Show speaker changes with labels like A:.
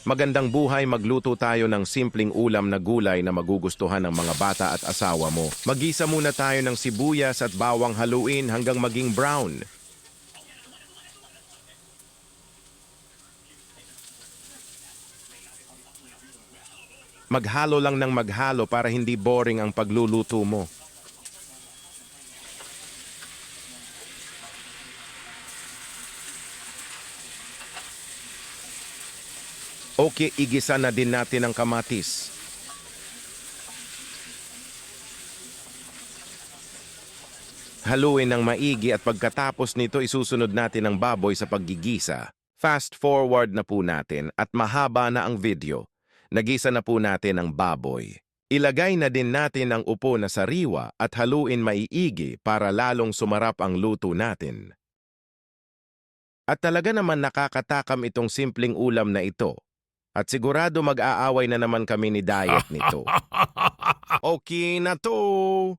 A: Magandang buhay, magluto tayo ng simpleng ulam na gulay na magugustuhan ng mga bata at asawa mo. Magisa muna tayo ng sibuyas at bawang haluin hanggang maging brown. Maghalo lang ng maghalo para hindi boring ang pagluluto mo. Okay, igisa na din natin ang kamatis. Haluin ng maigi at pagkatapos nito isusunod natin ang baboy sa paggigisa. Fast forward na po natin at mahaba na ang video. Nagisa na po natin ang baboy. Ilagay na din natin ang upo na sariwa at haluin maiigi para lalong sumarap ang luto natin. At talaga naman nakakatakam itong simpleng ulam na ito. At sigurado mag-aaway na naman kami ni Diet nito. Okay na to!